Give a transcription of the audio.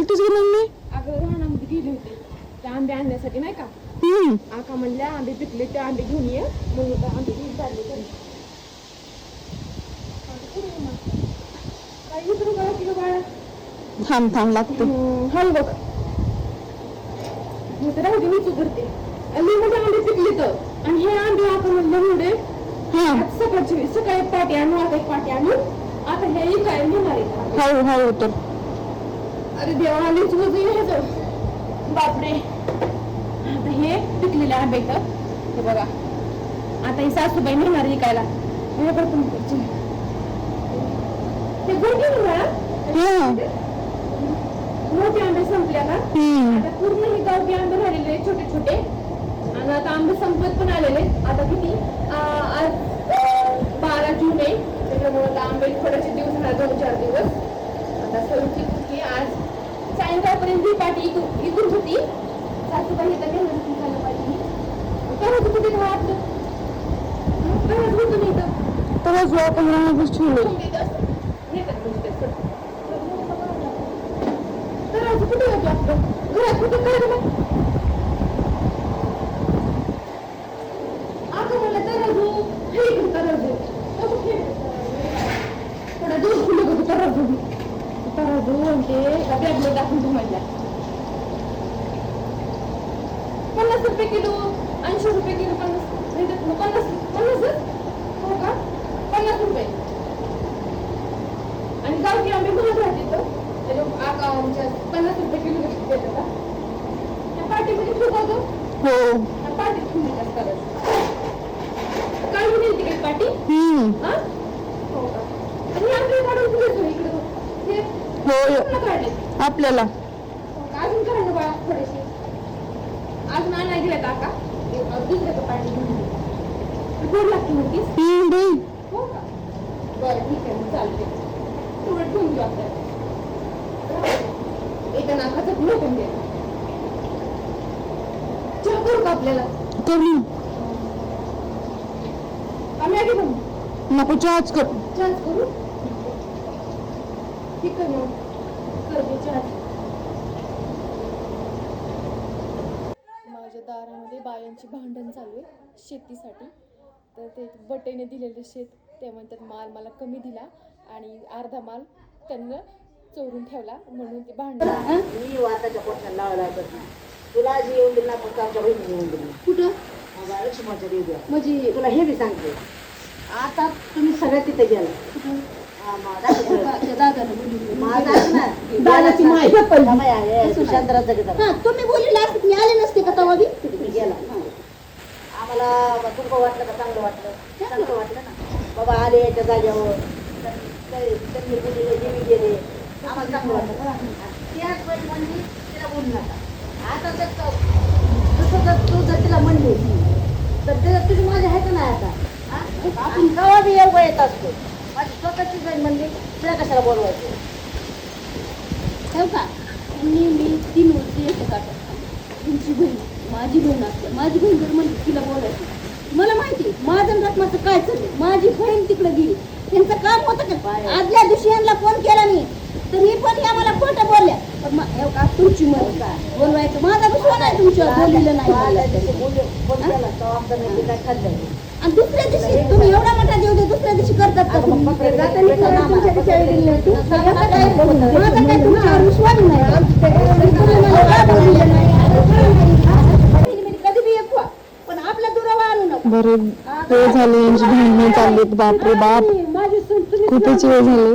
गेलतीस की मम्मी? अगं रानामध्ये गेले होते ते आंबे आणण्यासाठी नाही का. आका म्हणल्या आंबे पिकले ते आंबे घेऊन ये म्हणून आंबे घेऊन चालले घरी. काय उतरू का की बाळा? थांब लागतं. हल बघ मी तर राहू दे मीच उतरते. आणि मोठे आंबे पिकले तर आणि हे आंबे आका म्हणलं एवढे सकाळी एक पाटी आणू आता एक पाटी आणू आता हे काय घेणार आहे. हळू तर. अरे देवा आलीच वजन ह्याचं बापरे. आता हे पिकलेले आंबे इथं हे बघा. आता ही सासूबाई नेणार विकायला. हे गुड घेऊन मोठे आंबे संपले का आता पूर्ण हे गावठी आंबे राहिलेले छोटे छोटे आणि आता आंबे संपत पण आलेले. आता किती आज 12 जून आहे त्याच्यामुळे आता आंबे थोडेसे दिवस राहणार 2-4 दिवस. आता सरुची कुठली आज सायंकाळपर्यंत ही पाठी इथून होती. सासूबाई इथं घेऊन झालं पाहिजे. करायचं कुठे काय आपलं करायचं होतं नाही इथं तर जो आपण राहतच ठेवले. करायचं कुठे होतं आपलं घरात कुठे करायचं आता मला तराजू हे इकडे तराजू थोडा दूध खुलं होतं तराजू ते एका बॅगला टाकून तुम्हाला 50 रुपये किलो 80 रुपये किलो 50 हो का 50 रुपये. आणि गावठी आंबे म्हणत राहते तर आका आमच्या 50 रुपये किलो देतात का त्या पार्टीमध्ये ठेवतो. हो त्या पार्टीत ठेवून देतात करायचं काय म्हणेल तिकडे पार्टी. हो का आणि आंबे काढून ठेवतो इकडे हे हो काढले आपल्याला. अजून काढलं बाळा थोडेसे अजून आणायला गेले काका दुसऱ्या पार्टी घेऊन गोड लागते म्हणतीस. हो का बरं ठीक आहे मग चालते थोडं ठेवून घेऊ आपल्याला एका नाकाचं फुलं पण दे. चहा करू का आपल्याला करू आम्ही आधी बनवू नको चहाच कर. चहाच करू ठीक आहे मग करते चहा. माझ्या दारामध्ये बायांची भांडण चालू आहे शेतीसाठी. तर ते बटेने दिलेले शेत ते म्हणतात माल मला कमी दिला आणि अर्धा माल त्यांना चोरून ठेवला म्हणून ते भांडण. मी वाताच्या पोटाला लावला तुला जी येऊन दिला फक्त आमच्या बहिणी येऊन दिली कुठं लक्ष्मणच्या देवी म्हणजे तुला हे बी सांगते. आता तुम्ही सगळ्या तिथे गेला तुम्ही बोलले मी आले नसते का तेव्हा बी गेला. आम्हाला तुमचं वाटलं का चांगलं वाटलं ना बाबा आले याच्या जाग्यावर त्यांनी बोलले देवी गेले आम्हाला चांगलं वाटलं. त्याच वेळी म्हणजे तिला बोलू नका. आता जसं जर तू जर तिला म्हणली तर त्याच्यात तुझी माझी आहे का नाही. आता आपण केव्हा बी एवढं येत असतो. माझी स्वतःची जर म्हणली तुला कशाला बोलवायचं ठेव का मी 3 वर्ष येते काटत तुमची बहीण माझी बहीण असते. माझी बहीण जर म्हणली तिला बोलायचं मला माहिती माझं रत्नाचं काय चाललं. माझी बहीण तिकडे गेली त्यांचं काम होतं का. आदल्या दिवशी यांना फोन केला मी तर ही पण आम्हाला खोटं बोलल्या. पण का तुमची मत काय बोलवायचं माझा विश्वास नाही तुमच्यावर बोललेलं नाही. आणि दुसऱ्या दिवशी तुम्ही एवढा मोठा देव दे दुसऱ्या दिवशी करतात का माझा काय तुमच्यावर विश्वास नाही. कधी बी एक पण आपल्या दुरावा आणू नका. बरे ते झाले यांची भांडणं चाललीत. बापरे बाप माझी खूपच वेळ झाले.